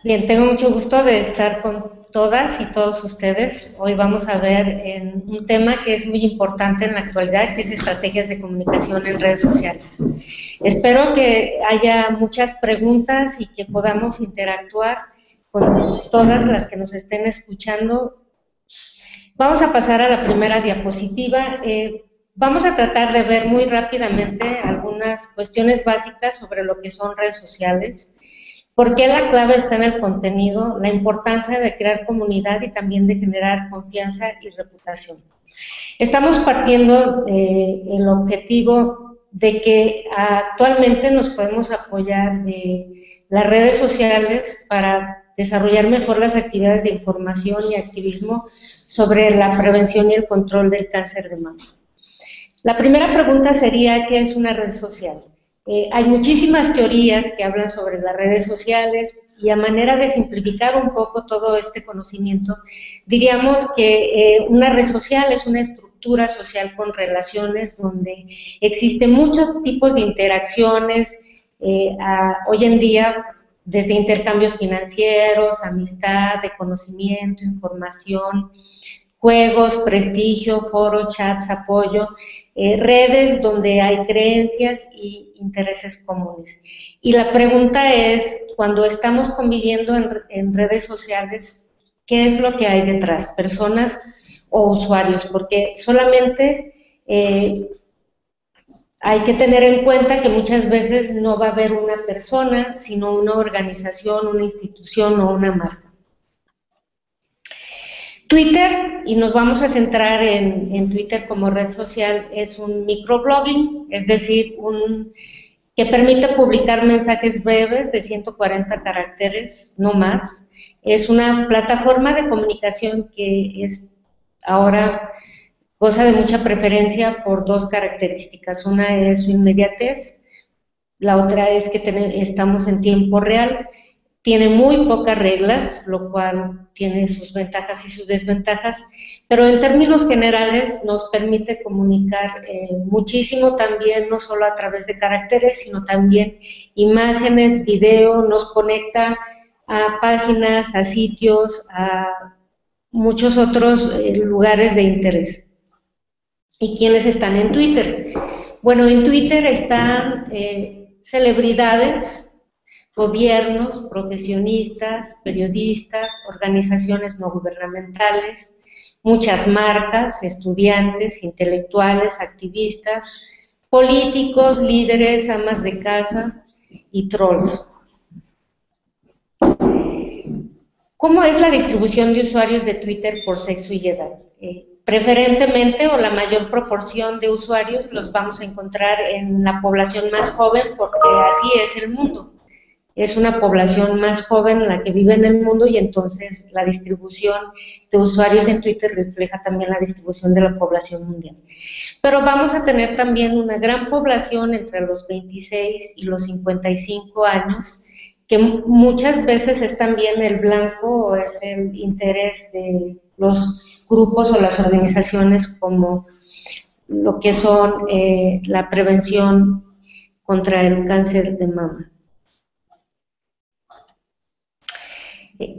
Bien, tengo mucho gusto de estar con todas y todos ustedes. Hoy vamos a ver en un tema que es muy importante en la actualidad, que es estrategias de comunicación en redes sociales. Espero que haya muchas preguntas y que podamos interactuar con todas las que nos estén escuchando. Vamos a pasar a la primera diapositiva. Vamos a tratar de ver muy rápidamente algunas cuestiones básicas sobre lo que son redes sociales. ¿Por qué la clave está en el contenido? La importancia de crear comunidad y también de generar confianza y reputación. Estamos partiendo el objetivo de que actualmente nos podemos apoyar de las redes sociales para desarrollar mejor las actividades de información y activismo sobre la prevención y el control del cáncer de mama. La primera pregunta sería, ¿qué es una red social? Hay muchísimas teorías que hablan sobre las redes sociales y a manera de simplificar un poco todo este conocimiento, diríamos que una red social es una estructura social con relaciones donde existen muchos tipos de interacciones, hoy en día desde intercambios financieros, amistad, de conocimiento, información, juegos, prestigio, foros, chats, apoyo, redes donde hay creencias y intereses comunes. Y la pregunta es, cuando estamos conviviendo en redes sociales, ¿qué es lo que hay detrás? ¿Personas o usuarios? Porque solamente hay que tener en cuenta que muchas veces no va a haber una persona, sino una organización, una institución o una marca. Twitter, y nos vamos a centrar en Twitter como red social, es un microblogging, es decir, que permite publicar mensajes breves de 140 caracteres, no más. Es una plataforma de comunicación que es ahora goza de mucha preferencia por dos características. Una es su inmediatez, la otra es que estamos en tiempo real. Tiene muy pocas reglas, lo cual tiene sus ventajas y sus desventajas, pero en términos generales nos permite comunicar muchísimo también, no solo a través de caracteres, sino también imágenes, video, nos conecta a páginas, a sitios, a muchos otros lugares de interés. ¿Y quiénes están en Twitter? Bueno, en Twitter están celebridades, gobiernos, profesionistas, periodistas, organizaciones no gubernamentales, muchas marcas, estudiantes, intelectuales, activistas, políticos, líderes, amas de casa y trolls. ¿Cómo es la distribución de usuarios de Twitter por sexo y edad? Preferentemente, o la mayor proporción de usuarios los vamos a encontrar en la población más joven, porque así es el mundo. Es una población más joven la que vive en el mundo y entonces la distribución de usuarios en Twitter refleja también la distribución de la población mundial. Pero vamos a tener también una gran población entre los 26 y los 55 años, que muchas veces es también el blanco o es el interés de los grupos o las organizaciones como lo que son la prevención contra el cáncer de mama.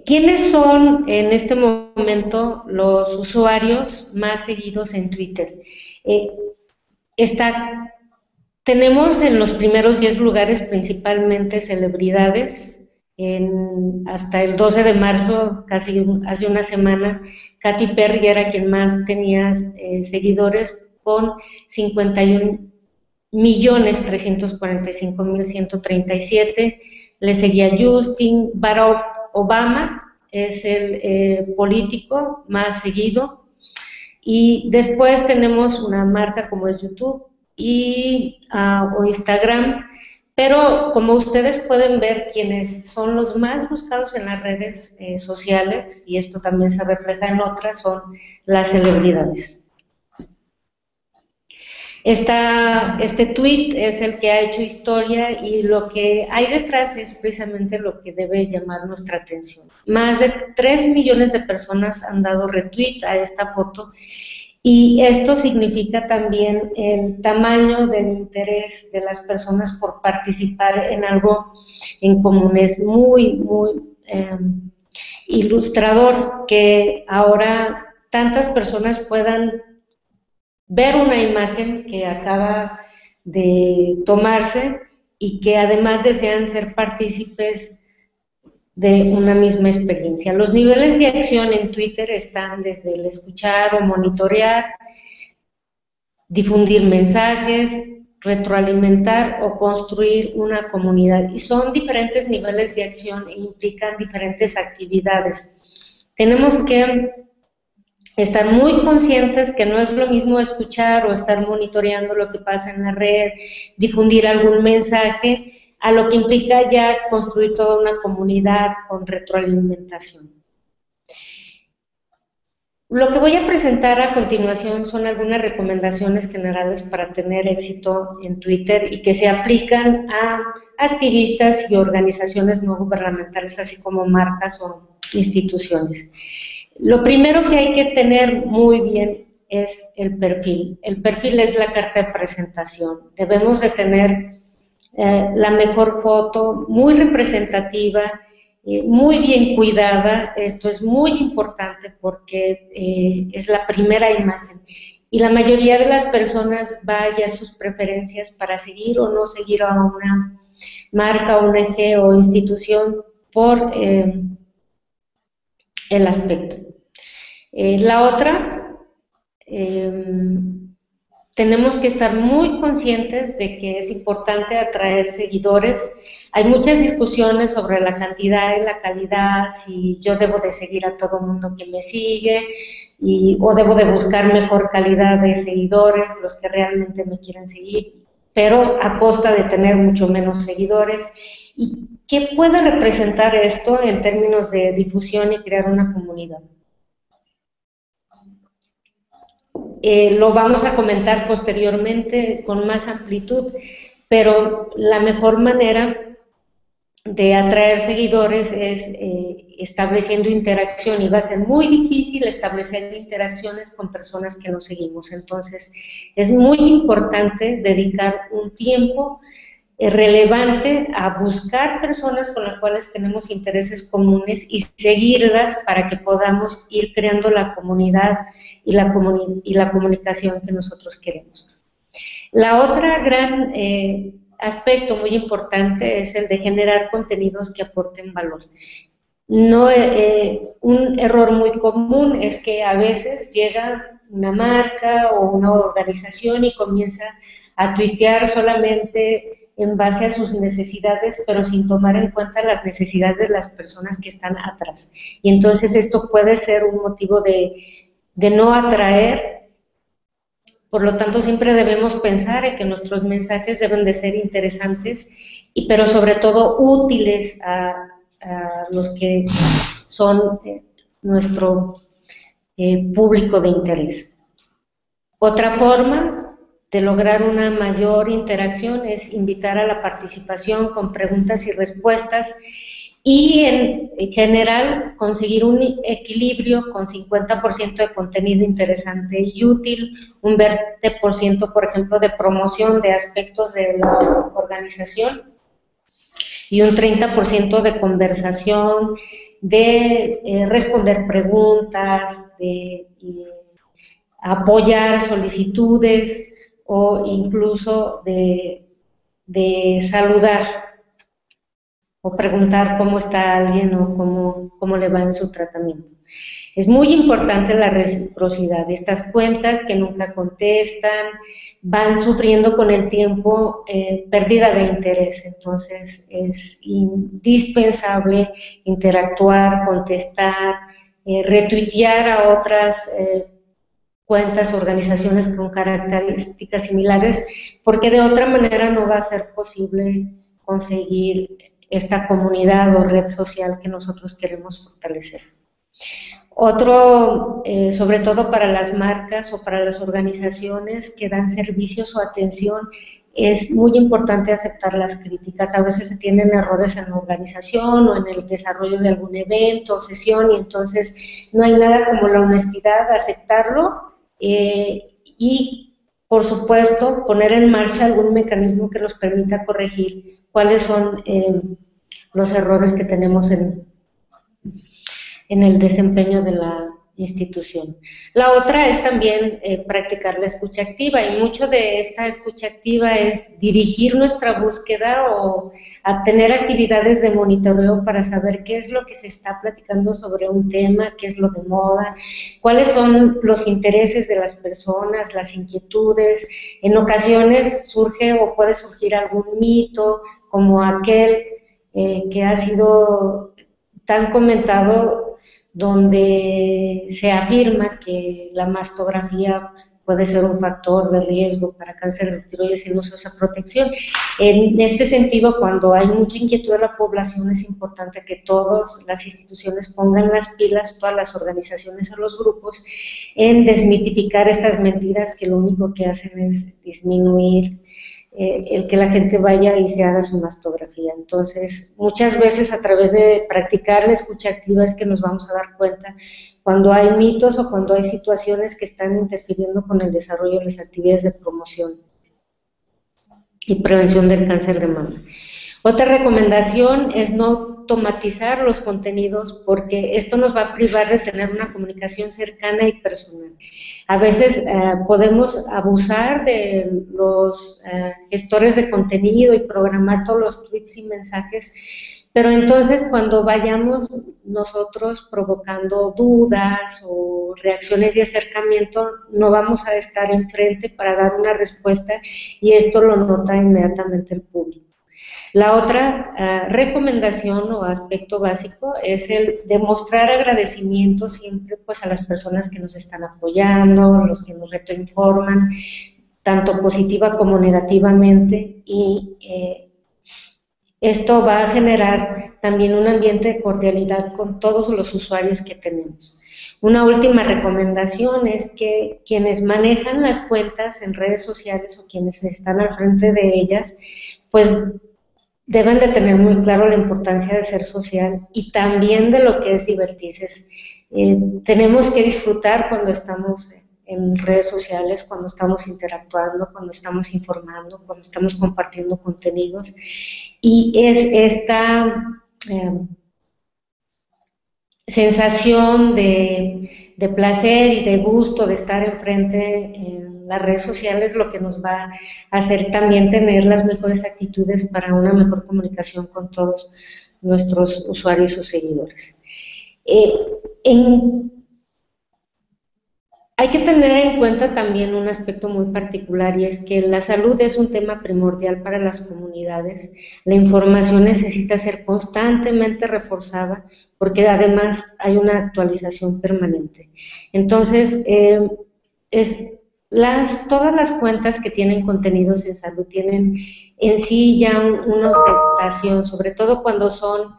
¿Quiénes son en este momento los usuarios más seguidos en Twitter? Tenemos en los primeros 10 lugares principalmente celebridades. Hasta el 12 de marzo, casi hace una semana, Katy Perry era quien más tenía seguidores con 51.345.137. Le seguía Justin, Barack Obama es el político más seguido, y después tenemos una marca como es YouTube o Instagram, pero como ustedes pueden ver, quienes son los más buscados en las redes sociales, y esto también se refleja en otras, son las celebridades. Este tweet es el que ha hecho historia y lo que hay detrás es precisamente lo que debe llamar nuestra atención. Más de 3 millones de personas han dado retweet a esta foto y esto significa también el tamaño del interés de las personas por participar en algo en común. Es muy, muy ilustrador, que ahora tantas personas puedan ver una imagen que acaba de tomarse y que además desean ser partícipes de una misma experiencia. Los niveles de acción en Twitter están desde el escuchar o monitorear, difundir mensajes, retroalimentar o construir una comunidad. Y son diferentes niveles de acción e implican diferentes actividades. Tenemos que estar muy conscientes que no es lo mismo escuchar o estar monitoreando lo que pasa en la red, difundir algún mensaje, a lo que implica ya construir toda una comunidad con retroalimentación. Lo que voy a presentar a continuación son algunas recomendaciones generales para tener éxito en Twitter y que se aplican a activistas y organizaciones no gubernamentales, así como marcas o instituciones. Lo primero que hay que tener muy bien es el perfil. El perfil es la carta de presentación. Debemos de tener la mejor foto, muy representativa, muy bien cuidada. Esto es muy importante porque es la primera imagen y la mayoría de las personas va a hallar sus preferencias para seguir o no seguir a una marca, ONG o institución por el aspecto. La otra, tenemos que estar muy conscientes de que es importante atraer seguidores. Hay muchas discusiones sobre la cantidad y la calidad, si yo debo de seguir a todo el mundo que me sigue, o debo de buscar mejor calidad de seguidores, los que realmente me quieren seguir, pero a costa de tener mucho menos seguidores. ¿Y qué puede representar esto en términos de difusión y crear una comunidad? Lo vamos a comentar posteriormente con más amplitud, pero la mejor manera de atraer seguidores es estableciendo interacción, y va a ser muy difícil establecer interacciones con personas que no seguimos. Entonces, es muy importante dedicar un tiempo relevante a buscar personas con las cuales tenemos intereses comunes y seguirlas para que podamos ir creando la comunidad y la comunicación que nosotros queremos. La otra gran aspecto muy importante es el de generar contenidos que aporten valor. No, un error muy común es que a veces llega una marca o una organización y comienza a tuitear solamente en base a sus necesidades, pero sin tomar en cuenta las necesidades de las personas que están atrás. Y entonces esto puede ser un motivo de no atraer. Por lo tanto, siempre debemos pensar en que nuestros mensajes deben de ser interesantes, pero sobre todo útiles a los que son nuestro público de interés. Otra forma de lograr una mayor interacción es invitar a la participación con preguntas y respuestas y en general conseguir un equilibrio con 50% de contenido interesante y útil, un 20% por ejemplo de promoción de aspectos de la organización y un 30% de conversación, de responder preguntas, de apoyar solicitudes o incluso de saludar o preguntar cómo está alguien o cómo le va en su tratamiento. Es muy importante la reciprocidad. Estas cuentas que nunca contestan van sufriendo con el tiempo pérdida de interés. Entonces es indispensable interactuar, contestar, retuitear a otras cuentas, organizaciones con características similares, porque de otra manera no va a ser posible conseguir esta comunidad o red social que nosotros queremos fortalecer. Otro, sobre todo para las marcas o para las organizaciones que dan servicios o atención, es muy importante aceptar las críticas. A veces se tienen errores en la organización o en el desarrollo de algún evento o sesión, y entonces no hay nada como la honestidad, aceptarlo y, por supuesto, poner en marcha algún mecanismo que nos permita corregir cuáles son los errores que tenemos en en el desempeño de la institución. La otra es también practicar la escucha activa, y mucho de esta escucha activa es dirigir nuestra búsqueda o a tener actividades de monitoreo para saber qué es lo que se está platicando sobre un tema, qué es lo de moda, cuáles son los intereses de las personas, las inquietudes. En ocasiones surge o puede surgir algún mito, como aquel que ha sido tan comentado, donde se afirma que la mastografía puede ser un factor de riesgo para cáncer de tiroides y no se usa protección. En este sentido, cuando hay mucha inquietud de la población, es importante que todas las instituciones pongan las pilas, todas las organizaciones o los grupos, en desmitificar estas mentiras que lo único que hacen es disminuir el que la gente vaya y se haga su mastografía. Entonces, muchas veces a través de practicar la escucha activa es que nos vamos a dar cuenta cuando hay mitos o cuando hay situaciones que están interfiriendo con el desarrollo de las actividades de promoción y prevención del cáncer de mama. Otra recomendación es no automatizar los contenidos, porque esto nos va a privar de tener una comunicación cercana y personal. A veces podemos abusar de los gestores de contenido y programar todos los tweets y mensajes, pero entonces cuando vayamos nosotros provocando dudas o reacciones de acercamiento, no vamos a estar enfrente para dar una respuesta, y esto lo nota inmediatamente el público. La otra recomendación o aspecto básico es el demostrar agradecimiento siempre pues a las personas que nos están apoyando, los que nos retroinforman, tanto positiva como negativamente, y esto va a generar también un ambiente de cordialidad con todos los usuarios que tenemos. Una última recomendación es que quienes manejan las cuentas en redes sociales o quienes están al frente de ellas, pues deben de tener muy claro la importancia de ser social y también de lo que es divertirse. Tenemos que disfrutar cuando estamos en redes sociales, cuando estamos interactuando, cuando estamos informando, cuando estamos compartiendo contenidos, y es esta sensación de placer y de gusto de estar enfrente en las redes sociales lo que nos va a hacer también tener las mejores actitudes para una mejor comunicación con todos nuestros usuarios o seguidores. Hay que tener en cuenta también un aspecto muy particular, y es que la salud es un tema primordial para las comunidades. La información necesita ser constantemente reforzada porque además hay una actualización permanente. Entonces, todas las cuentas que tienen contenidos en salud tienen en sí ya una ostentación, sobre todo cuando son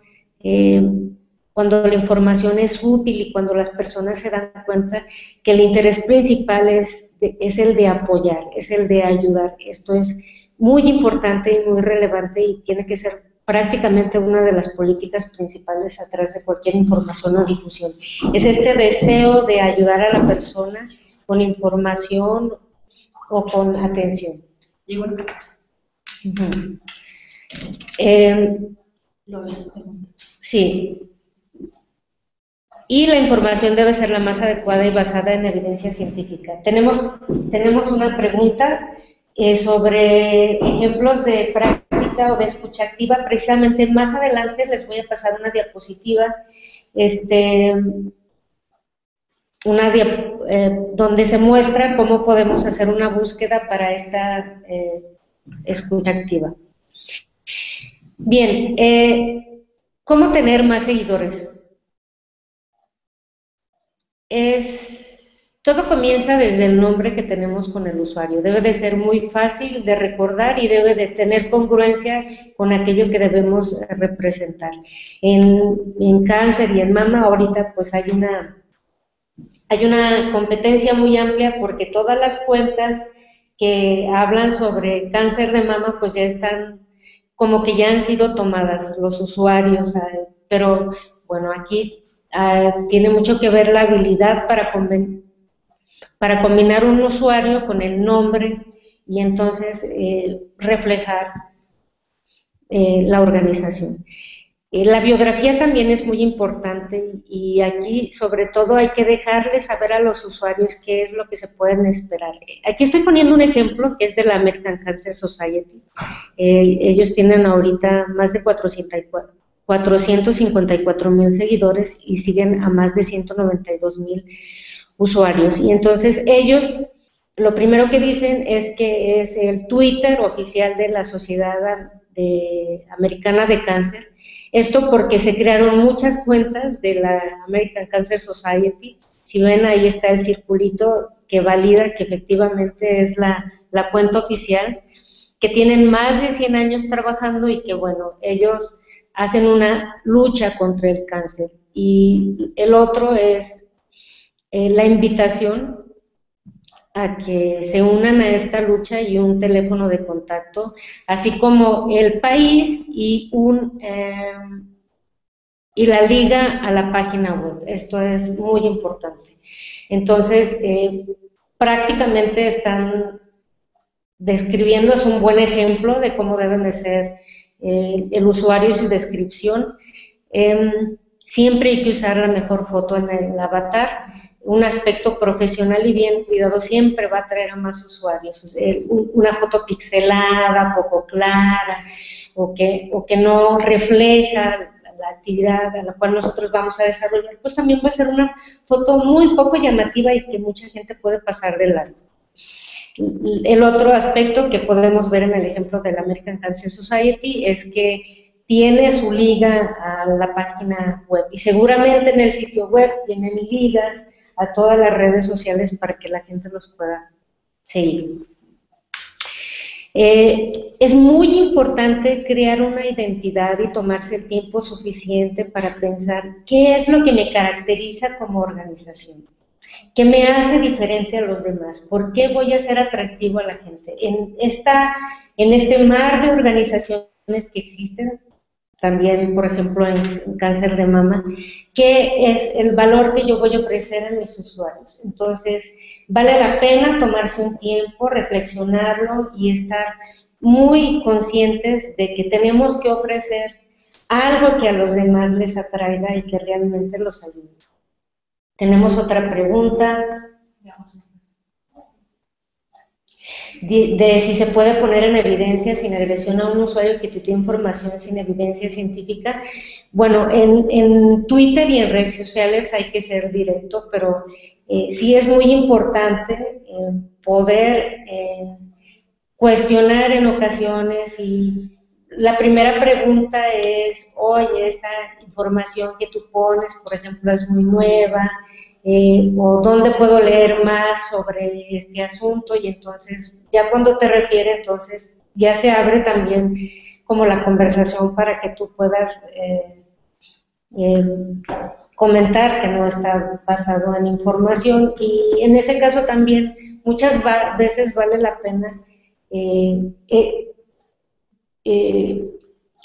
cuando la información es útil y cuando las personas se dan cuenta que el interés principal es el de apoyar, es el de ayudar. Esto es muy importante y muy relevante y tiene que ser prácticamente una de las políticas principales a través de cualquier información o difusión. Es este deseo de ayudar a la persona con información o con atención. Sí. Y la información debe ser la más adecuada y basada en evidencia científica. Tenemos una pregunta sobre ejemplos de práctica o de escucha activa. Precisamente más adelante les voy a pasar una diapositiva, donde se muestra cómo podemos hacer una búsqueda para esta escucha activa. Bien, ¿cómo tener más seguidores? Todo comienza desde el nombre que tenemos con el usuario. Debe de ser muy fácil de recordar y debe de tener congruencia con aquello que debemos representar. En cáncer y en mama ahorita pues hay una competencia muy amplia, porque todas las cuentas que hablan sobre cáncer de mama pues ya están como que ya han sido tomadas los usuarios, pero bueno, aquí tiene mucho que ver la habilidad para combinar un usuario con el nombre y entonces reflejar la organización. La biografía también es muy importante y aquí sobre todo hay que dejarles saber a los usuarios qué es lo que se pueden esperar. Aquí estoy poniendo un ejemplo que es de la American Cancer Society. Ellos tienen ahorita más de 454,000 seguidores y siguen a más de 192,000 usuarios. Y entonces ellos lo primero que dicen es que es el Twitter oficial de la Sociedad Americana de Cáncer. Esto porque se crearon muchas cuentas de la American Cancer Society. Si ven, ahí está el circulito que valida que efectivamente es la cuenta oficial, que tienen más de 100 años trabajando y que, bueno, ellos hacen una lucha contra el cáncer. Y el otro es la invitación a que se unan a esta lucha y un teléfono de contacto, así como el país y la liga a la página web. Esto es muy importante. Entonces, prácticamente están describiendo, es un buen ejemplo de cómo deben de ser el usuario y su descripción. Siempre hay que usar la mejor foto en el avatar. Un aspecto profesional y bien cuidado siempre va a atraer a más usuarios. Una foto pixelada, poco clara, o que no refleja la actividad a la cual nosotros vamos a desarrollar, pues también va a ser una foto muy poco llamativa y que mucha gente puede pasar de largo. El otro aspecto que podemos ver en el ejemplo de la American Cancer Society es que tiene su liga a la página web y seguramente en el sitio web tienen ligas a todas las redes sociales para que la gente los pueda seguir. Es muy importante crear una identidad y tomarse el tiempo suficiente para pensar qué es lo que me caracteriza como organización, qué me hace diferente a los demás, por qué voy a ser atractivo a la gente. En este mar de organizaciones que existen, también, por ejemplo, en cáncer de mama, ¿qué es el valor que yo voy a ofrecer a mis usuarios? Entonces, vale la pena tomarse un tiempo, reflexionarlo y estar muy conscientes de que tenemos que ofrecer algo que a los demás les atraiga y que realmente los ayude. Tenemos otra pregunta. De si se puede poner en evidencia sin agresión a un usuario que tuitea información sin evidencia científica. Bueno, en Twitter y en redes sociales hay que ser directo, pero sí es muy importante poder cuestionar en ocasiones y la primera pregunta es, oye, esta información que tú pones, por ejemplo, es muy nueva, o dónde puedo leer más sobre este asunto, y entonces ya cuando te refiere, entonces ya se abre también como la conversación para que tú puedas comentar que no está basado en información, y en ese caso también muchas veces vale la pena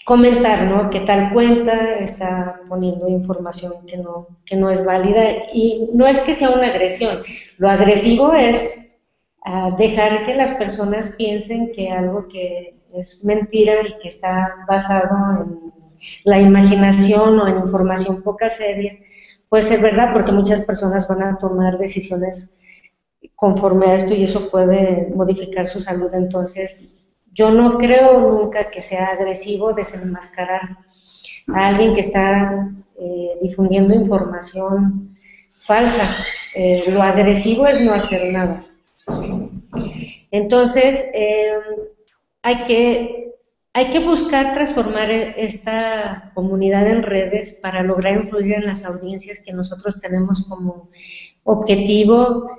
comentar, ¿no?, que tal cuenta está poniendo información que no es válida, y no es que sea una agresión. Lo agresivo es dejar que las personas piensen que algo que es mentira y que está basado en la imaginación o en información poca seria puede ser verdad, porque muchas personas van a tomar decisiones conforme a esto y eso puede modificar su salud. Entonces, yo no creo nunca que sea agresivo desenmascarar a alguien que está difundiendo información falsa. Lo agresivo es no hacer nada. Entonces, hay que buscar transformar esta comunidad en redes para lograr influir en las audiencias que nosotros tenemos como objetivo.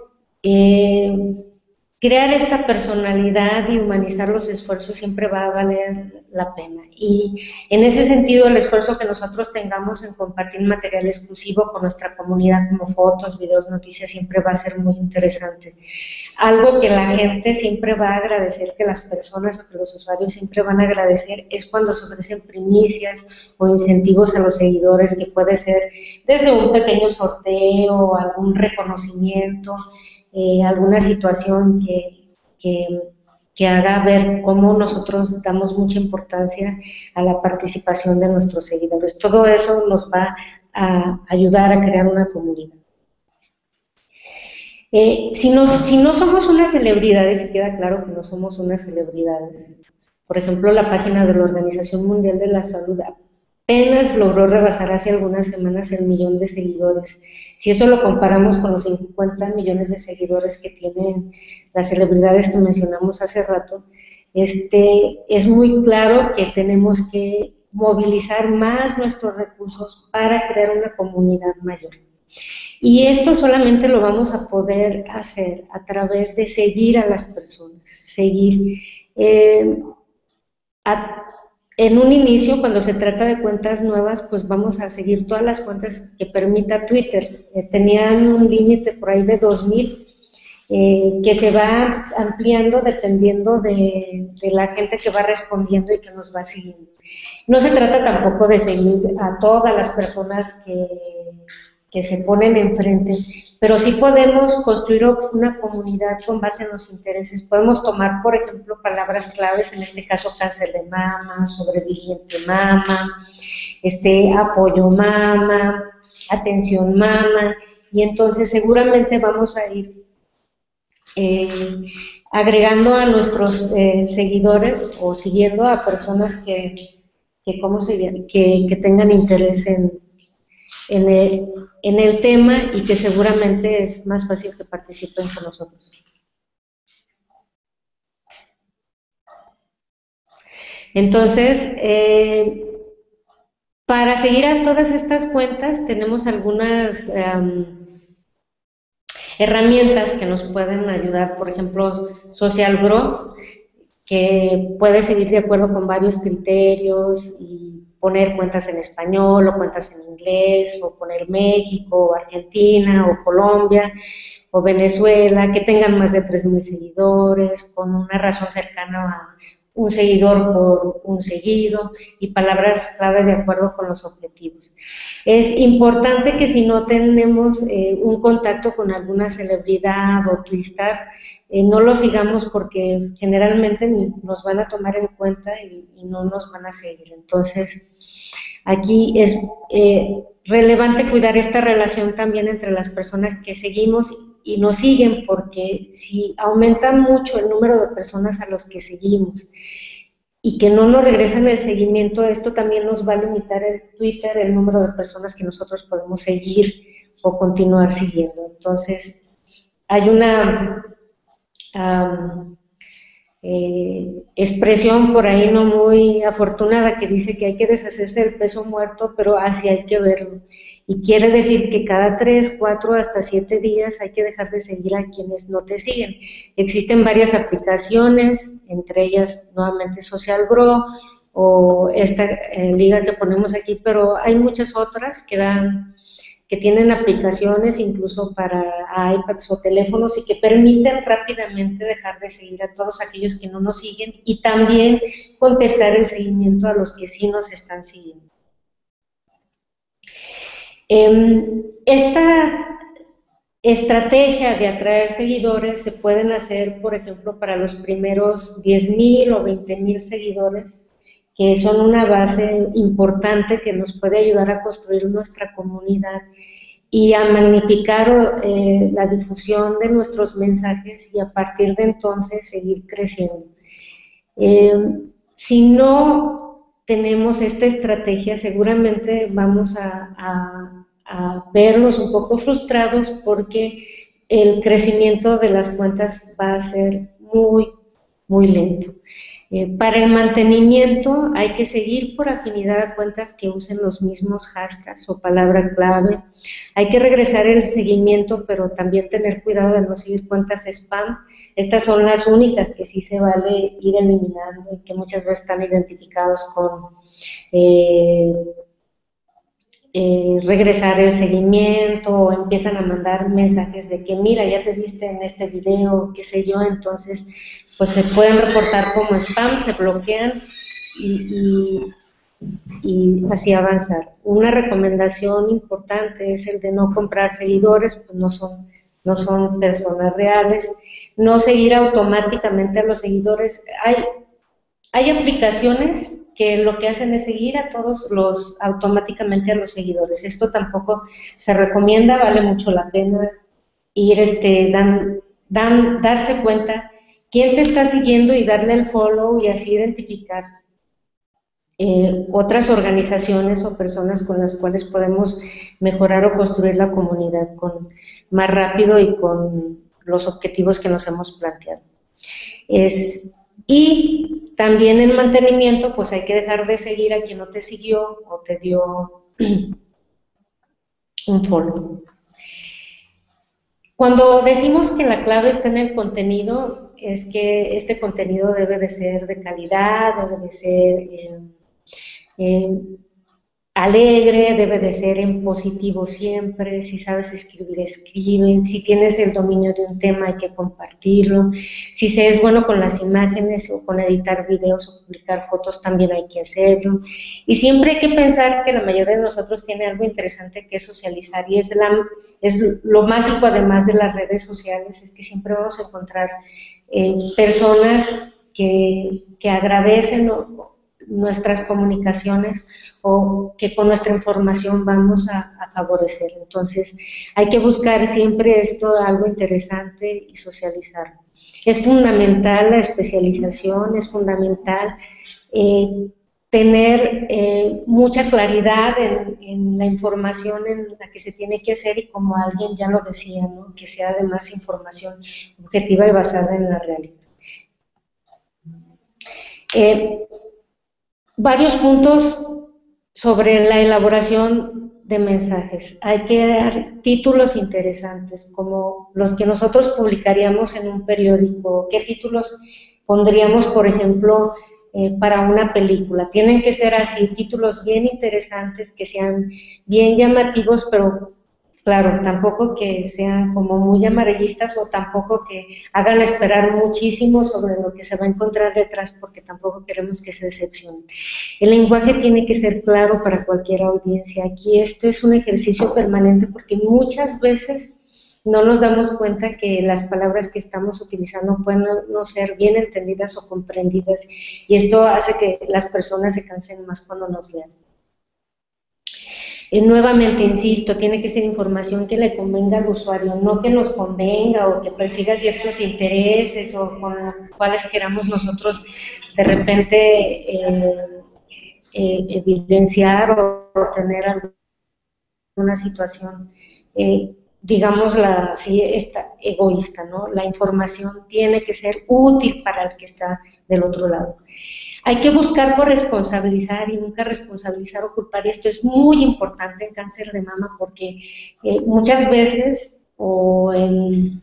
Crear esta personalidad y humanizar los esfuerzos siempre va a valer la pena, y en ese sentido el esfuerzo que nosotros tengamos en compartir material exclusivo con nuestra comunidad como fotos, videos, noticias siempre va a ser muy interesante. Algo que la gente siempre va a agradecer, que las personas o que los usuarios siempre van a agradecer, es cuando se ofrecen primicias o incentivos a los seguidores, que puede ser desde un pequeño sorteo, algún reconocimiento, alguna situación que que haga ver cómo nosotros damos mucha importancia a la participación de nuestros seguidores. Todo eso nos va a ayudar a crear una comunidad. Si no somos unas celebridades, y queda claro que no somos unas celebridades, por ejemplo, la página de la Organización Mundial de la Salud apenas logró rebasar hace algunas semanas el 1.000.000 de seguidores. Si eso lo comparamos con los 50 millones de seguidores que tienen las celebridades que mencionamos hace rato, es muy claro que tenemos que movilizar más nuestros recursos para crear una comunidad mayor. Y esto solamente lo vamos a poder hacer a través de seguir a las personas, seguir. En un inicio, cuando se trata de cuentas nuevas, pues vamos a seguir todas las cuentas que permita Twitter. Tenían un límite por ahí de 2.000, que se va ampliando dependiendo de la gente que va respondiendo y que nos va siguiendo. No se trata tampoco de seguir a todas las personas que se ponen enfrente, pero sí podemos construir una comunidad con base en los intereses. Podemos tomar, por ejemplo, palabras claves, en este caso cáncer de mama, sobreviviente mama, apoyo mama, atención mama, y entonces seguramente vamos a ir agregando a nuestros seguidores o siguiendo a personas que tengan interés en el tema y que seguramente es más fácil que participen con nosotros. Entonces, para seguir a todas estas cuentas tenemos algunas herramientas que nos pueden ayudar, por ejemplo, Social Grow, que puede seguir de acuerdo con varios criterios y poner cuentas en español o cuentas en inglés, o poner México, o Argentina, o Colombia, o Venezuela, que tengan más de 3.000 seguidores, con una razón cercana a un seguidor por un seguido, y palabras clave de acuerdo con los objetivos. Es importante que si no tenemos un contacto con alguna celebridad o twister, no lo sigamos, porque generalmente nos van a tomar en cuenta y no nos van a seguir. Entonces, aquí es relevante cuidar esta relación también entre las personas que seguimos y nos siguen, porque si aumenta mucho el número de personas a los que seguimos y que no nos regresan el seguimiento, esto también nos va a limitar el Twitter, el número de personas que nosotros podemos seguir o continuar siguiendo. Entonces, hay una expresión por ahí no muy afortunada que dice que hay que deshacerse del peso muerto, pero así hay que verlo. Y quiere decir que cada 3, 4, hasta 7 días hay que dejar de seguir a quienes no te siguen. Existen varias aplicaciones, entre ellas nuevamente Social Grow o esta liga que ponemos aquí, pero hay muchas otras que tienen aplicaciones incluso para iPads o teléfonos y que permiten rápidamente dejar de seguir a todos aquellos que no nos siguen y también contestar el seguimiento a los que sí nos están siguiendo. Esta estrategia de atraer seguidores se pueden hacer, por ejemplo, para los primeros 10.000 o 20.000 seguidores, que son una base importante que nos puede ayudar a construir nuestra comunidad y a magnificar la difusión de nuestros mensajes y a partir de entonces seguir creciendo. Si no tenemos esta estrategia, seguramente vamos a vernos un poco frustrados porque el crecimiento de las cuentas va a ser muy, muy lento. Para el mantenimiento hay que seguir por afinidad a cuentas que usen los mismos hashtags o palabra clave. Hay que regresar el seguimiento, pero también tener cuidado de no seguir cuentas spam. Estas son las únicas que sí se vale ir eliminando y que muchas veces están identificados con regresar el seguimiento, o empiezan a mandar mensajes de que mira, ya te viste en este video, qué sé yo. Entonces pues se pueden reportar como spam, se bloquean y así avanzar. Una recomendación importante es el de no comprar seguidores, pues no son personas reales. no seguir automáticamente a los seguidores. Hay aplicaciones que lo que hacen es seguir a todos automáticamente a los seguidores. Esto tampoco se recomienda, vale mucho la pena ir darse cuenta quién te está siguiendo y darle el follow y así identificar otras organizaciones o personas con las cuales podemos mejorar o construir la comunidad más rápido y con los objetivos que nos hemos planteado. Y también en mantenimiento, pues hay que dejar de seguir a quien no te siguió o te dio un follow. Cuando decimos que la clave está en el contenido, es que este contenido debe de ser de calidad, debe de ser alegre, debe de ser en positivo siempre. Si sabes escribir, escribe. Si tienes el dominio de un tema, hay que compartirlo. Si se es bueno con las imágenes o con editar videos o publicar fotos, también hay que hacerlo. Y siempre hay que pensar que la mayoría de nosotros tiene algo interesante que socializar, y es lo mágico, además de las redes sociales, es que siempre vamos a encontrar personas que agradecen nuestras comunicaciones o que con nuestra información vamos a favorecer. Entonces hay que buscar siempre algo interesante y socializar. Es fundamental la especialización, es fundamental tener mucha claridad en la información en la que se tiene que hacer, y como alguien ya lo decía, ¿no?, que sea además información objetiva y basada en la realidad. Varios puntos sobre la elaboración de mensajes. Hay que dar títulos interesantes, como los que nosotros publicaríamos en un periódico. ¿Qué títulos pondríamos, por ejemplo, para una película? Tienen que ser así, títulos bien interesantes, que sean bien llamativos, pero claro, tampoco que sean como muy amarillistas, o tampoco que hagan esperar muchísimo sobre lo que se va a encontrar detrás, porque tampoco queremos que se decepcionen. El lenguaje tiene que ser claro para cualquier audiencia. Aquí esto es un ejercicio permanente, porque muchas veces no nos damos cuenta que las palabras que estamos utilizando pueden no ser bien entendidas o comprendidas, y esto hace que las personas se cansen más cuando nos lean. Nuevamente, insisto, tiene que ser información que le convenga al usuario, no que nos convenga o que persiga ciertos intereses o con los cuales queramos nosotros de repente evidenciar o tener alguna situación, digámosla así, egoísta, ¿no? La información tiene que ser útil para el que está del otro lado. Hay que buscar corresponsabilizar y nunca responsabilizar o culpar, y esto es muy importante en cáncer de mama, porque muchas veces o en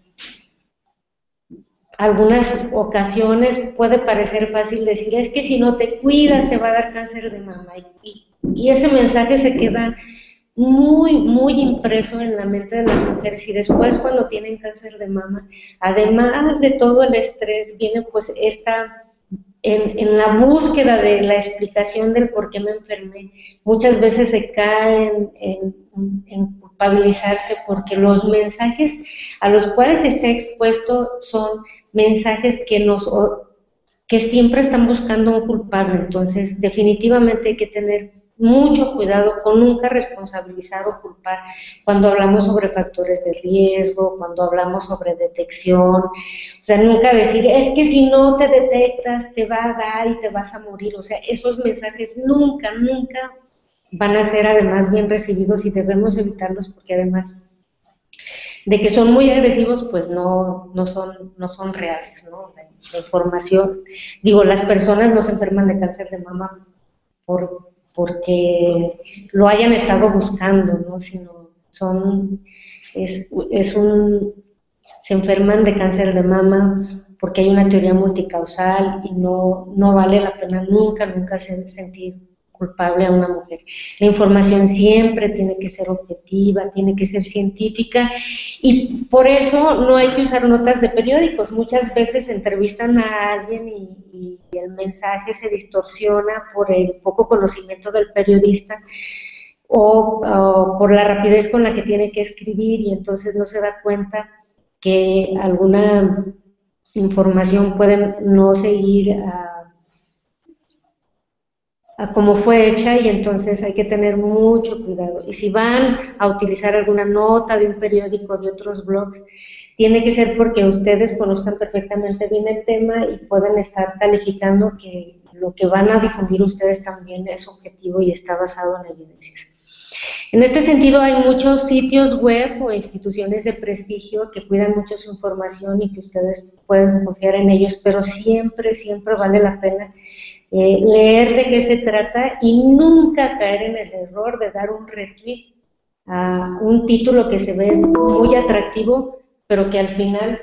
algunas ocasiones puede parecer fácil decir, es que si no te cuidas te va a dar cáncer de mama, y ese mensaje se queda muy impreso en la mente de las mujeres, y después cuando tienen cáncer de mama, además de todo el estrés, viene pues en la búsqueda de la explicación del por qué me enfermé. Muchas veces se caen en culpabilizarse, porque los mensajes a los cuales se está expuesto son mensajes que siempre están buscando un culpable. Entonces, definitivamente hay que tener mucho cuidado con nunca responsabilizar o culpar cuando hablamos sobre factores de riesgo, cuando hablamos sobre detección. O sea, nunca decir, es que si no te detectas te va a dar y te vas a morir. O sea, esos mensajes nunca van a ser además bien recibidos, y debemos evitarlos, porque además de que son muy agresivos, pues no son reales, ¿no? La información, las personas no se enferman de cáncer de mama porque lo hayan estado buscando, ¿no? Sino se enferman de cáncer de mama porque hay una teoría multicausal, y no vale la pena nunca sentir culpable a una mujer. La información siempre tiene que ser objetiva, tiene que ser científica, y por eso no hay que usar notas de periódicos. Muchas veces entrevistan a alguien y el mensaje se distorsiona por el poco conocimiento del periodista o por la rapidez con la que tiene que escribir, y entonces no se da cuenta que alguna información pueden no seguir a cómo fue hecha, y entonces hay que tener mucho cuidado. Y si van a utilizar alguna nota de un periódico, de otros blogs, tiene que ser porque ustedes conozcan perfectamente bien el tema y pueden estar calificando que lo que van a difundir ustedes también es objetivo y está basado en evidencias. En este sentido, hay muchos sitios web o instituciones de prestigio que cuidan mucho su información y que ustedes pueden confiar en ellos, pero siempre, siempre vale la pena leer de qué se trata y nunca caer en el error de dar un retweet a un título que se ve muy atractivo, pero que al final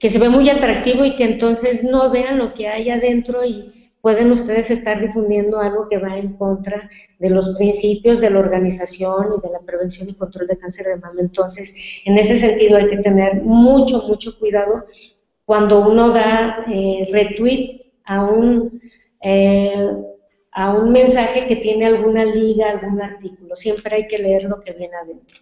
que se ve muy atractivo y que entonces no vean lo que hay adentro, y pueden ustedes estar difundiendo algo que va en contra de los principios de la organización y de la prevención y control de cáncer de mama. Entonces, en ese sentido hay que tener mucho, mucho cuidado cuando uno da retweet a un mensaje que tiene alguna liga, algún artículo. Siempre hay que leer lo que viene adentro.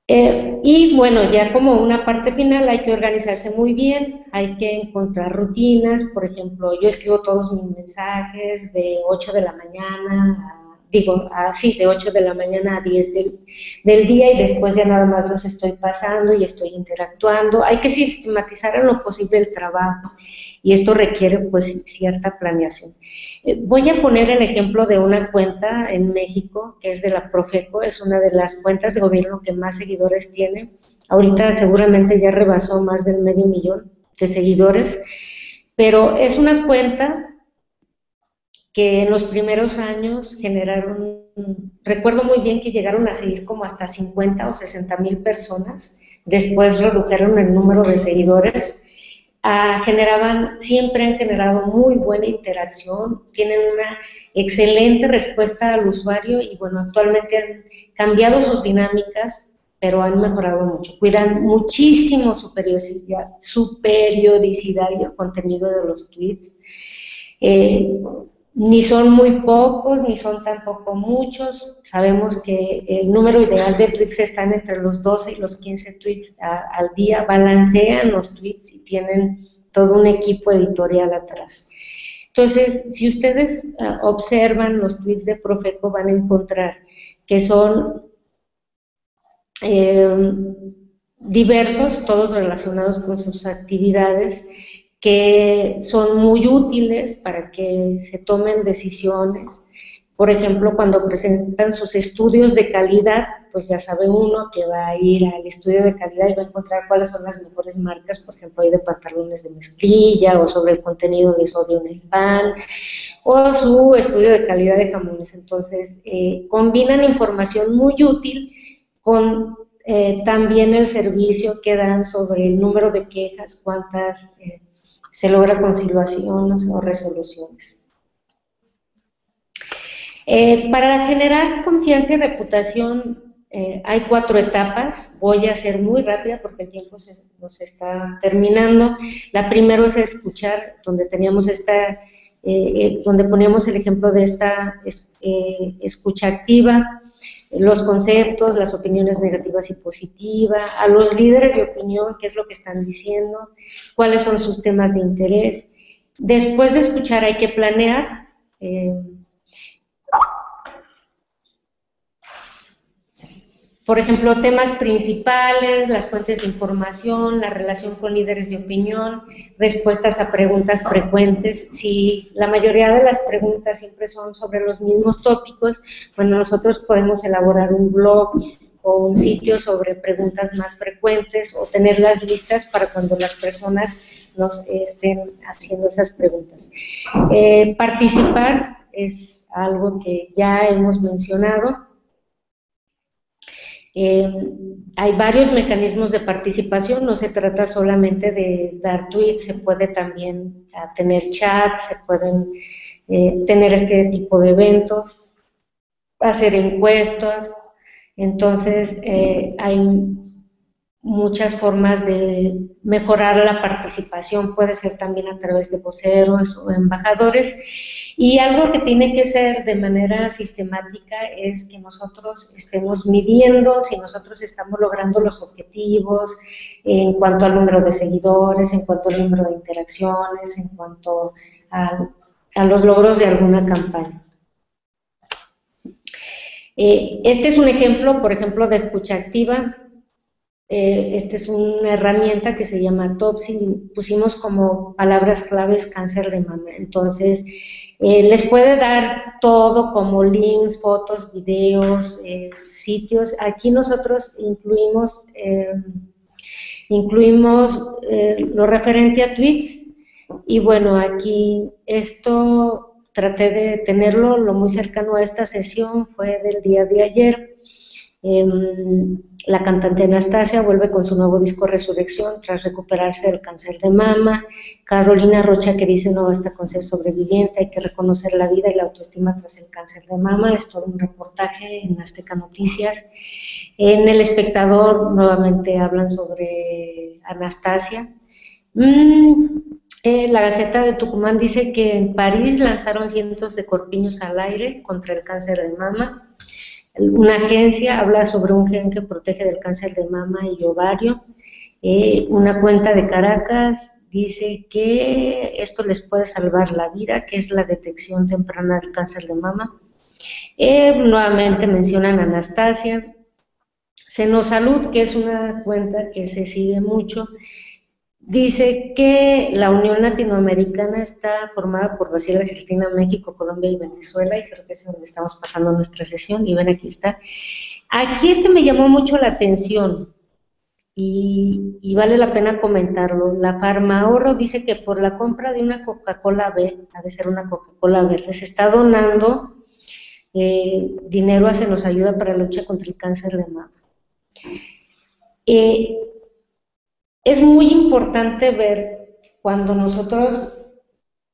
Y bueno, ya como una parte final, hay que organizarse muy bien, hay que encontrar rutinas. Por ejemplo, yo escribo todos mis mensajes de 8 de la mañana, de 8 de la mañana a 10 del día, y después ya nada más los estoy pasando y estoy interactuando. Hay que sistematizar en lo posible el trabajo, y esto requiere pues cierta planeación. Voy a poner el ejemplo de una cuenta en México que es de la Profeco, es una de las cuentas de gobierno que más seguidores tiene. Ahorita seguramente ya rebasó más del 500,000 de seguidores, pero es una cuenta que en los primeros años generaron, recuerdo muy bien que llegaron a seguir como hasta 50 o 60,000 personas, después redujeron el número de seguidores. Siempre han generado muy buena interacción, tienen una excelente respuesta al usuario, y bueno, actualmente han cambiado sus dinámicas, pero han mejorado mucho. Cuidan muchísimo su periodicidad y el contenido de los tweets. Ni son muy pocos, ni son tampoco muchos. Sabemos que el número ideal de tweets están entre los 12 y los 15 tweets al día. Balancean los tweets y tienen todo un equipo editorial atrás. Entonces, si ustedes observan los tweets de Profeco, van a encontrar que son diversos, todos relacionados con sus actividades, que son muy útiles para que se tomen decisiones. Por ejemplo, cuando presentan sus estudios de calidad, pues ya sabe uno que va a ir al estudio de calidad y va a encontrar cuáles son las mejores marcas, por ejemplo, hay de pantalones de mezclilla, o sobre el contenido de sodio en el pan, o su estudio de calidad de jamones. Entonces, combinan información muy útil con también el servicio que dan sobre el número de quejas, cuántas se logra conciliaciones o resoluciones. Para generar confianza y reputación hay 4 etapas. Voy a ser muy rápida porque el tiempo nos está terminando. La primera es escuchar, donde teníamos donde poníamos el ejemplo de esta escucha activa, los conceptos, las opiniones negativas y positivas, a los líderes de opinión, qué es lo que están diciendo, cuáles son sus temas de interés. Después de escuchar hay que planear. Por ejemplo, temas principales, las fuentes de información, la relación con líderes de opinión, respuestas a preguntas frecuentes. Si la mayoría de las preguntas siempre son sobre los mismos tópicos, bueno, nosotros podemos elaborar un blog o un sitio sobre preguntas más frecuentes, o tenerlas listas para cuando las personas nos estén haciendo esas preguntas. Participar es algo que ya hemos mencionado. Hay varios mecanismos de participación, no se trata solamente de dar tweets, se puede también tener chats, se pueden tener este tipo de eventos, hacer encuestas. Entonces hay muchas formas de mejorar la participación, puede ser también a través de voceros o embajadores. Y algo que tiene que ser de manera sistemática es que nosotros estemos midiendo si nosotros estamos logrando los objetivos en cuanto al número de seguidores, en cuanto al número de interacciones, en cuanto a los logros de alguna campaña. Este es un ejemplo, por ejemplo, de escucha activa. Esta es una herramienta que se llama Topsy, pusimos como palabras claves cáncer de mama. Entonces, les puede dar todo como links, fotos, videos, sitios. Aquí nosotros incluimos lo referente a tweets, y bueno, aquí esto traté de tenerlo lo muy cercano a esta sesión, fue del día de ayer. La cantante Anastasia vuelve con su nuevo disco Resurrección tras recuperarse del cáncer de mama. Carolina Rocha, que dice: no basta con ser sobreviviente, hay que reconocer la vida y la autoestima tras el cáncer de mama. Es todo un reportaje en Azteca Noticias. En El Espectador nuevamente hablan sobre Anastasia. La Gaceta de Tucumán dice que en París lanzaron cientos de corpiños al aire contra el cáncer de mama. Una agencia habla sobre un gen que protege del cáncer de mama y ovario. Una cuenta de Caracas dice que esto les puede salvar la vida, que es la detección temprana del cáncer de mama. Nuevamente mencionan a Anastasia. Senosalud, que es una cuenta que se sigue mucho, dice que la Unión Latinoamericana está formada por Brasil, Argentina, México, Colombia y Venezuela, y creo que es donde estamos pasando nuestra sesión, y ven, aquí está. Aquí me llamó mucho la atención, y vale la pena comentarlo. La Farmahorro dice que por la compra de una Coca-Cola B, ha de ser una Coca-Cola verde, se está donando dinero a Se Nos Ayuda para la lucha contra el cáncer de mama. Es muy importante ver cuando nosotros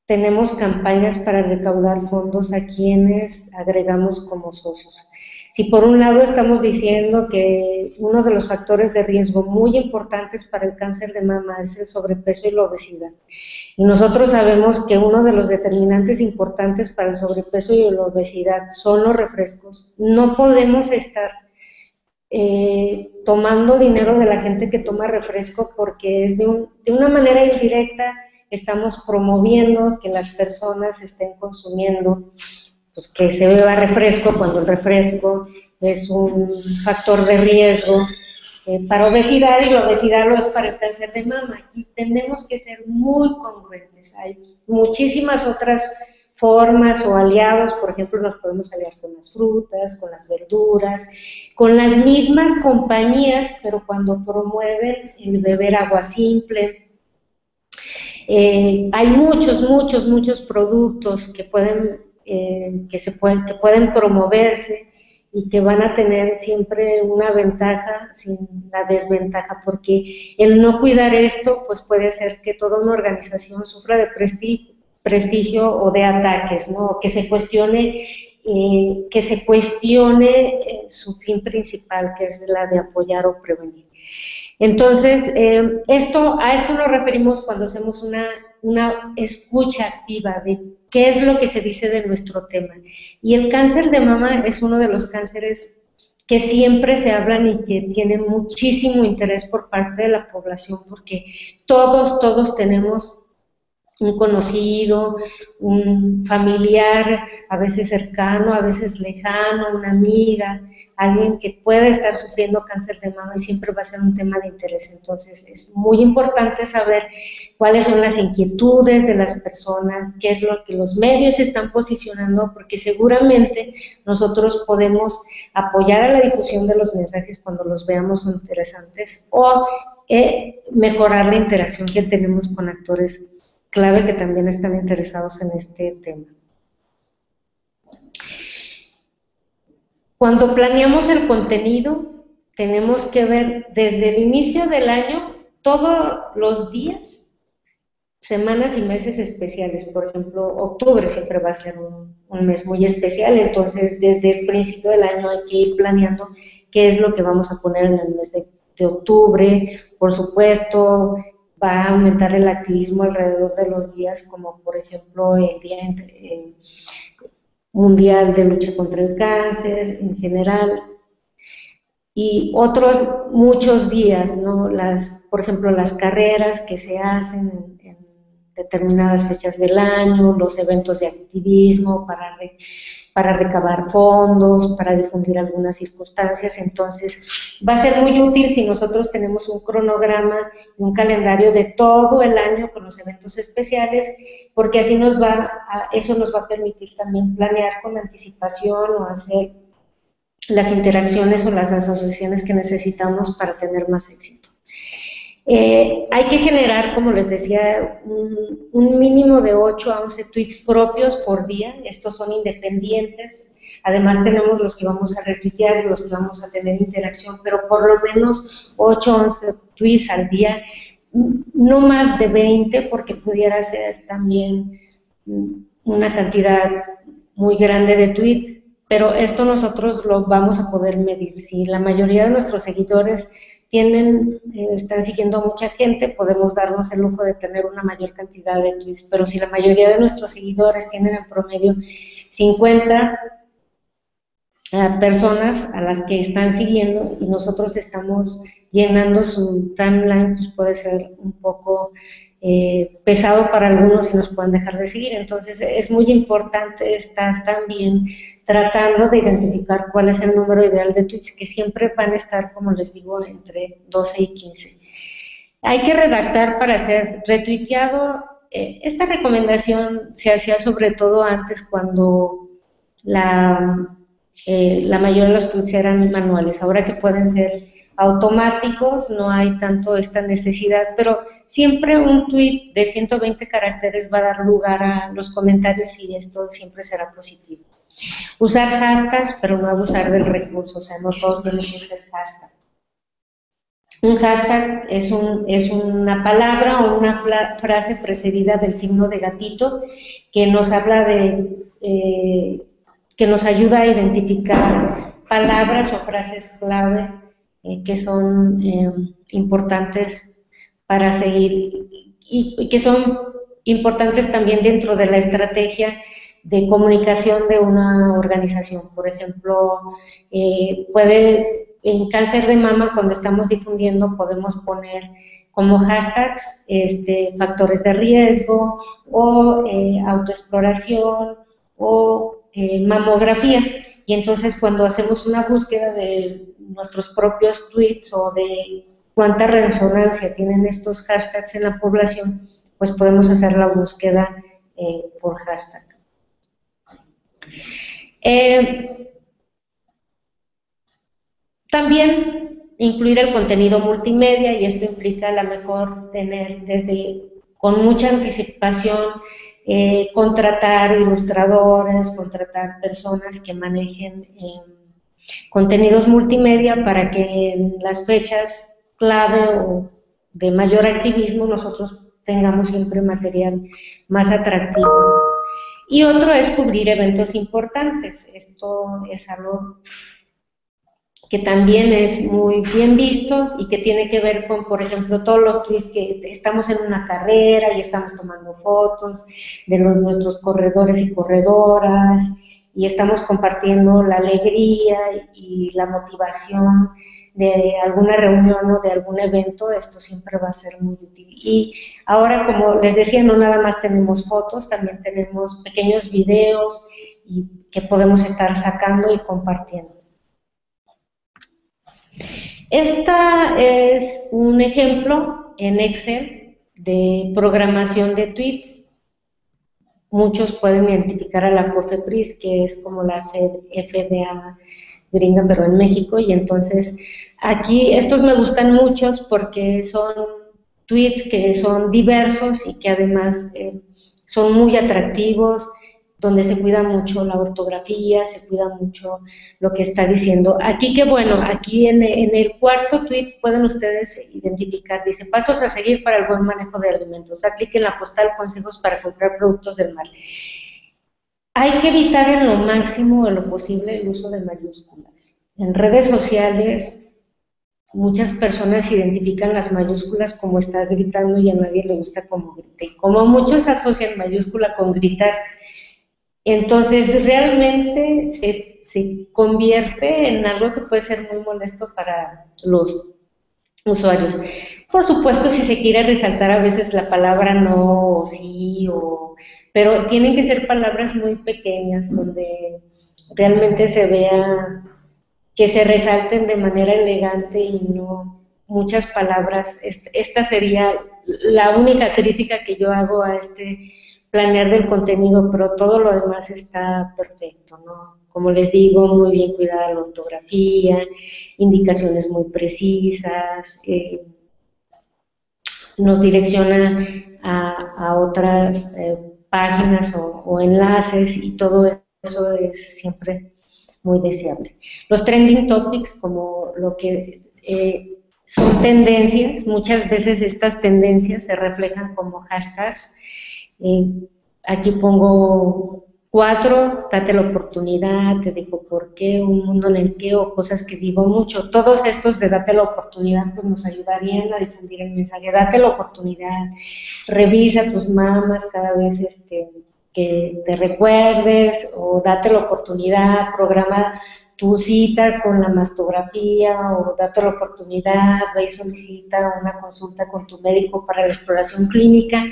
tenemos campañas para recaudar fondos a quienes agregamos como socios. Si por un lado estamos diciendo que uno de los factores de riesgo muy importantes para el cáncer de mama es el sobrepeso y la obesidad, y nosotros sabemos que uno de los determinantes importantes para el sobrepeso y la obesidad son los refrescos, no podemos estar tomando dinero de la gente que toma refresco, porque es de una manera indirecta estamos promoviendo que las personas estén consumiendo, pues, que se beba refresco, cuando el refresco es un factor de riesgo para obesidad, y la obesidad lo es para el cáncer de mama. Aquí tenemos que ser muy congruentes. Hay muchísimas otras formas o aliados, por ejemplo, nos podemos aliar con las frutas, con las verduras, con las mismas compañías, pero cuando promueven el beber agua simple. Hay muchos productos que pueden promoverse y que van a tener siempre una ventaja sin la desventaja, porque el no cuidar esto pues puede hacer que toda una organización sufra de prestigio o de ataques, ¿no? Que se cuestione su fin principal, que es la de apoyar o prevenir. Entonces, a esto nos referimos cuando hacemos una escucha activa de qué es lo que se dice de nuestro tema. Y el cáncer de mama es uno de los cánceres que siempre se hablan y que tienen muchísimo interés por parte de la población, porque todos tenemos un conocido, un familiar, a veces cercano, a veces lejano, una amiga, alguien que pueda estar sufriendo cáncer de mama, y siempre va a ser un tema de interés. Entonces es muy importante saber cuáles son las inquietudes de las personas, qué es lo que los medios están posicionando, porque seguramente nosotros podemos apoyar a la difusión de los mensajes cuando los veamos interesantes, o mejorar la interacción que tenemos con actores clave que también están interesados en este tema. Cuando planeamos el contenido, tenemos que ver desde el inicio del año, todos los días, semanas y meses especiales. Por ejemplo, octubre siempre va a ser un mes muy especial, entonces desde el principio del año hay que ir planeando qué es lo que vamos a poner en el mes de octubre. Por supuesto, va a aumentar el activismo alrededor de los días, como por ejemplo el Día Mundial de Lucha contra el Cáncer en general, y otros muchos días, ¿no? Por ejemplo, las carreras que se hacen en determinadas fechas del año, los eventos de activismo para recabar fondos, para difundir algunas circunstancias. Entonces, va a ser muy útil si nosotros tenemos un cronograma y un calendario de todo el año con los eventos especiales, porque así eso nos va a permitir también planear con anticipación o hacer las interacciones o las asociaciones que necesitamos para tener más éxito. Hay que generar, como les decía, un mínimo de 8 a 11 tweets propios por día. Estos son independientes. Además tenemos los que vamos a retuitear, los que vamos a tener interacción, pero por lo menos 8 o 11 tweets al día, no más de 20, porque pudiera ser también una cantidad muy grande de tweets. Pero esto nosotros lo vamos a poder medir. Si la mayoría de nuestros seguidores están siguiendo a mucha gente, podemos darnos el lujo de tener una mayor cantidad de tweets. Pero si la mayoría de nuestros seguidores tienen en promedio 50 personas a las que están siguiendo y nosotros estamos llenando su timeline, pues puede ser un poco pesado para algunos y nos pueden dejar de seguir. Entonces es muy importante estar también tratando de identificar cuál es el número ideal de tweets, que siempre van a estar, como les digo, entre 12 y 15. Hay que redactar para ser retuiteado. Esta recomendación se hacía sobre todo antes, cuando la mayoría de los tweets eran manuales. Ahora que pueden ser automáticos, no hay tanto esta necesidad, pero siempre un tweet de 120 caracteres va a dar lugar a los comentarios y esto siempre será positivo. Usar hashtags, pero no abusar del recurso, o sea, no todos tienen que ser hashtag. Un hashtag es una palabra o una frase precedida del signo de gatito que nos habla que nos ayuda a identificar palabras o frases clave que son importantes para seguir y que son importantes también dentro de la estrategia de comunicación de una organización. Por ejemplo, en cáncer de mama, cuando estamos difundiendo, podemos poner como hashtags factores de riesgo o autoexploración o mamografía, y entonces cuando hacemos una búsqueda de nuestros propios tweets o de cuánta resonancia tienen estos hashtags en la población, pues podemos hacer la búsqueda por hashtag. También incluir el contenido multimedia, y esto implica a lo mejor tener con mucha anticipación, contratar ilustradores, contratar personas que manejen contenidos multimedia para que en las fechas clave o de mayor activismo nosotros tengamos siempre material más atractivo. Y otro es cubrir eventos importantes. Esto es algo que también es muy bien visto y que tiene que ver con, por ejemplo, todos los tweets que estamos en una carrera y estamos tomando fotos de nuestros corredores y corredoras y estamos compartiendo la alegría y la motivación de alguna reunión o de algún evento. Esto siempre va a ser muy útil. Y ahora, como les decía, no nada más tenemos fotos, también tenemos pequeños videos que podemos estar sacando y compartiendo. Esta es un ejemplo en Excel de programación de tweets. Muchos pueden identificar a la COFEPRIS, que es como la FDA gringa, pero en México, y entonces aquí estos me gustan muchos porque son tweets que son diversos y que además son muy atractivos, donde se cuida mucho la ortografía, se cuida mucho lo que está diciendo. Aquí que bueno, aquí en el cuarto tweet pueden ustedes identificar, dice, pasos a seguir para el buen manejo de alimentos. Da clic en la postal, consejos para comprar productos del mar. Hay que evitar en lo máximo, en lo posible, el uso de mayúsculas. En redes sociales muchas personas identifican las mayúsculas como estar gritando y a nadie le gusta como grite. Como muchos asocian mayúscula con gritar, entonces realmente se convierte en algo que puede ser muy molesto para los usuarios. Por supuesto, si se quiere resaltar a veces la palabra no o sí, pero tienen que ser palabras muy pequeñas donde realmente se vea que se resalten de manera elegante y no muchas palabras. Esta sería la única crítica que yo hago a este planear del contenido, pero todo lo demás está perfecto, ¿no? Como les digo, muy bien cuidada la ortografía, indicaciones muy precisas, nos direcciona a otras páginas o enlaces y todo eso es siempre muy deseable. Los trending topics, como lo que son tendencias, muchas veces estas tendencias se reflejan como hashtags. Aquí pongo 4, date la oportunidad, te digo por qué, un mundo en el que, o cosas que digo mucho. Todos estos de date la oportunidad, pues nos ayudarían a difundir el mensaje. Date la oportunidad, revisa tus mamas cada vez que te recuerdes, o date la oportunidad, programa tu cita con la mastografía, o date la oportunidad, ve y solicita una consulta con tu médico para la exploración clínica.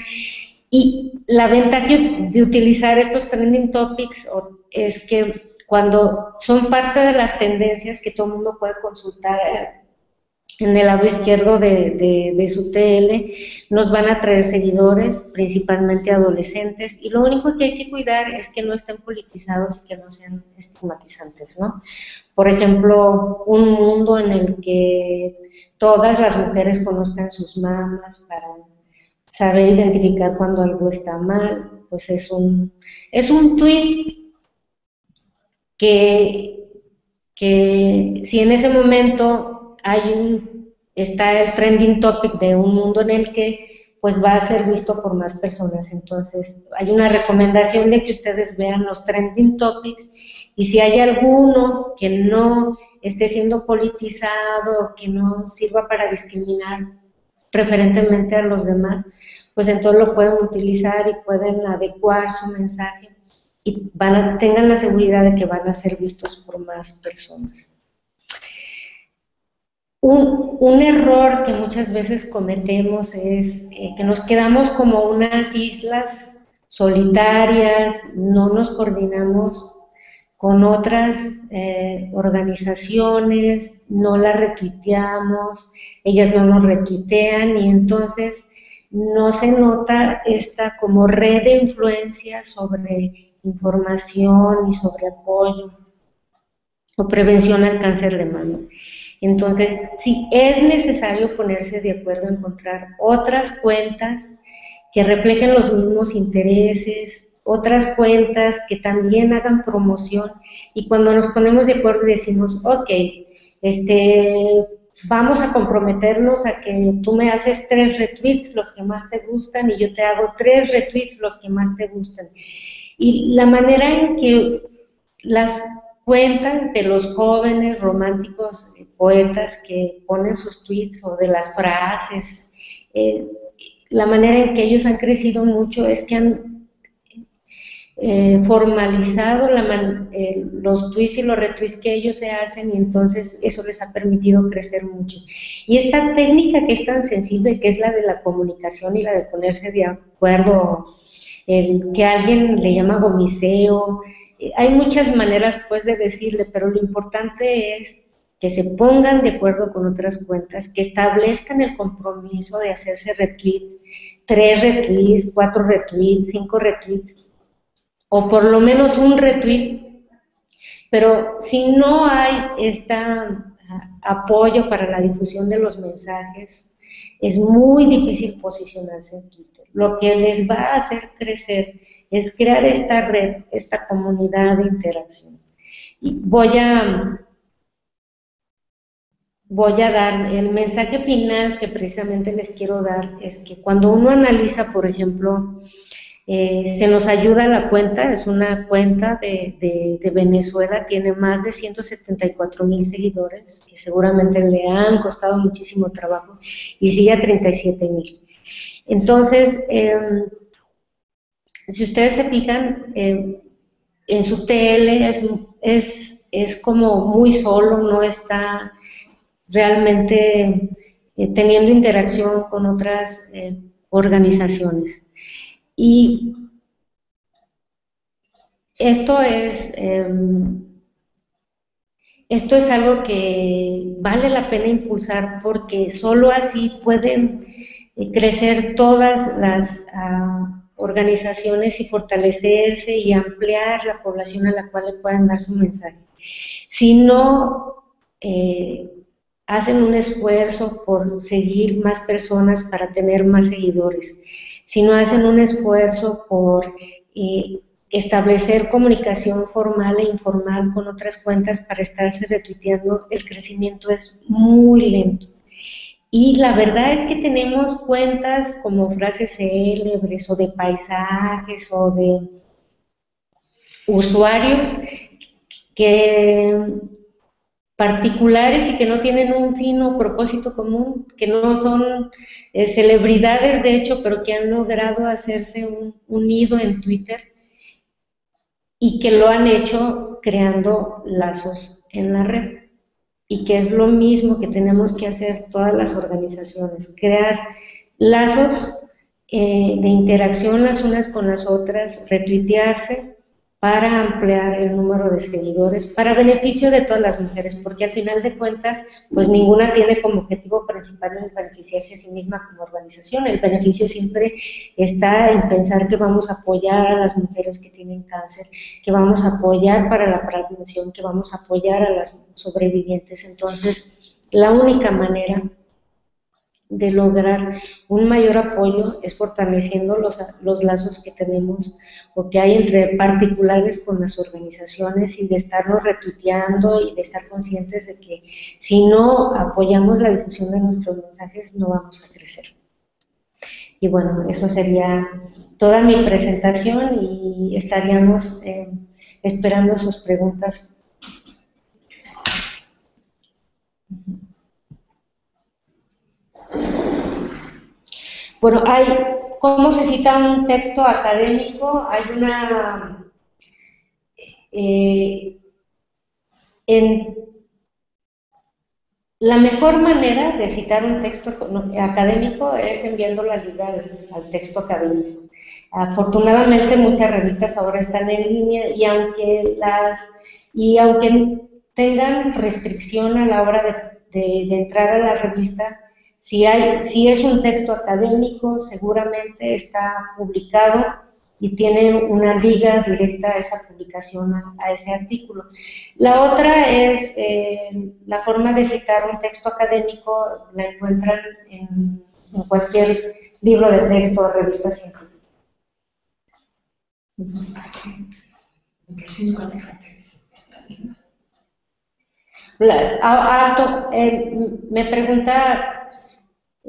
Y la ventaja de utilizar estos trending topics es que cuando son parte de las tendencias que todo el mundo puede consultar en el lado izquierdo de su TL, nos van a traer seguidores, principalmente adolescentes, y lo único que hay que cuidar es que no estén politizados y que no sean estigmatizantes, ¿no? Por ejemplo, un mundo en el que todas las mujeres conozcan sus mamas para saber identificar cuando algo está mal, pues es un tweet que si en ese momento está el trending topic de un mundo en el que pues va a ser visto por más personas, entonces hay una recomendación de que ustedes vean los trending topics y si hay alguno que no esté siendo politizado, que no sirva para discriminar preferentemente a los demás, pues entonces lo pueden utilizar y pueden adecuar su mensaje y tengan la seguridad de que van a ser vistos por más personas. Un error que muchas veces cometemos es que nos quedamos como unas islas solitarias, no nos coordinamos con otras organizaciones, no las retuiteamos, ellas no nos retuitean y entonces no se nota esta como red de influencia sobre información y sobre apoyo o prevención al cáncer de mama. Entonces, sí es necesario ponerse de acuerdo, encontrar otras cuentas que reflejen los mismos intereses, otras cuentas que también hagan promoción, y cuando nos ponemos de acuerdo y decimos, ok, vamos a comprometernos a que tú me haces 3 retweets, los que más te gustan, y yo te hago 3 retweets, los que más te gustan. Y la manera en que las cuentas de los jóvenes románticos poetas que ponen sus tweets o de las frases, la manera en que ellos han crecido mucho es que han formalizado los tweets y los retweets que ellos se hacen y entonces eso les ha permitido crecer mucho. Y esta técnica que es tan sensible, que es la de la comunicación y la de ponerse de acuerdo, que alguien le llama gomiseo, hay muchas maneras pues de decirle, pero lo importante es que se pongan de acuerdo con otras cuentas, que establezcan el compromiso de hacerse retweets, 3 retweets, 4 retweets, 5 retweets, o por lo menos un retweet, pero si no hay este apoyo para la difusión de los mensajes, es muy difícil posicionarse en Twitter. Lo que les va a hacer crecer es crear esta red, esta comunidad de interacción. Y voy a dar el mensaje final que precisamente les quiero dar, es que cuando uno analiza, por ejemplo, Se nos ayuda la cuenta, es una cuenta de Venezuela, tiene más de 174,000 seguidores, que seguramente le han costado muchísimo trabajo, y sigue a 37,000. Entonces, si ustedes se fijan, en su TL es como muy solo, no está realmente teniendo interacción con otras organizaciones. Y esto es algo que vale la pena impulsar, porque solo así pueden crecer todas las organizaciones y fortalecerse y ampliar la población a la cual le puedan dar su mensaje. Si no hacen un esfuerzo por seguir más personas para tener más seguidores, si no hacen un esfuerzo por establecer comunicación formal e informal con otras cuentas para estarse retuiteando, el crecimiento es muy lento. Y la verdad es que tenemos cuentas como frases célebres o de paisajes o de usuarios que particulares y que no tienen un fin o propósito común, que no son celebridades de hecho, pero que han logrado hacerse un nido en Twitter y que lo han hecho creando lazos en la red. Y que es lo mismo que tenemos que hacer todas las organizaciones, crear lazos de interacción las unas con las otras, retuitearse para ampliar el número de seguidores, para beneficio de todas las mujeres, porque al final de cuentas, pues ninguna tiene como objetivo principal el beneficiarse a sí misma como organización. El beneficio siempre está en pensar que vamos a apoyar a las mujeres que tienen cáncer, que vamos a apoyar para la prevención, que vamos a apoyar a las sobrevivientes. Entonces, la única manera de lograr un mayor apoyo es fortaleciendo los lazos que tenemos o que hay entre particulares con las organizaciones, y de estarnos retuiteando y de estar conscientes de que si no apoyamos la difusión de nuestros mensajes no vamos a crecer. Y bueno, eso sería toda mi presentación y estaríamos esperando sus preguntas. Bueno, ¿cómo se cita un texto académico? Hay una... la mejor manera de citar un texto académico es enviando la liga al texto académico. Afortunadamente muchas revistas ahora están en línea, y aunque tengan restricción a la hora de entrar a la revista, si es un texto académico, seguramente está publicado y tiene una liga directa a esa publicación, a ese artículo. La otra es la forma de citar un texto académico, la encuentran en cualquier libro de texto o revista científica.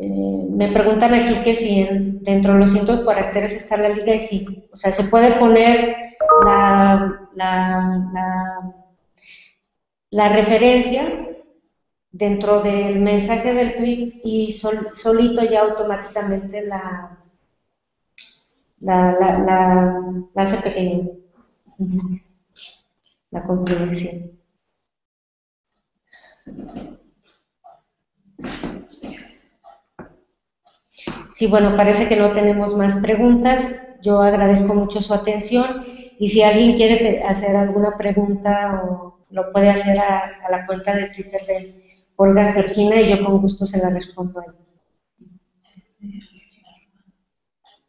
Me preguntan aquí que si dentro de los 100 caracteres está la liga, y sí, o sea, se puede poner la referencia dentro del mensaje del tweet y solito ya automáticamente la hace pequeña, la comprime, sí. Sí, bueno, parece que no tenemos más preguntas. Yo agradezco mucho su atención, y si alguien quiere hacer alguna pregunta, lo puede hacer a la cuenta de Twitter de Olga Georgina, y yo con gusto se la respondo a ella.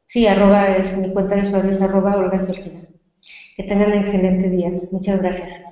Sí, mi cuenta de usuario es @Olga Georgina. Que tengan un excelente día. Muchas gracias.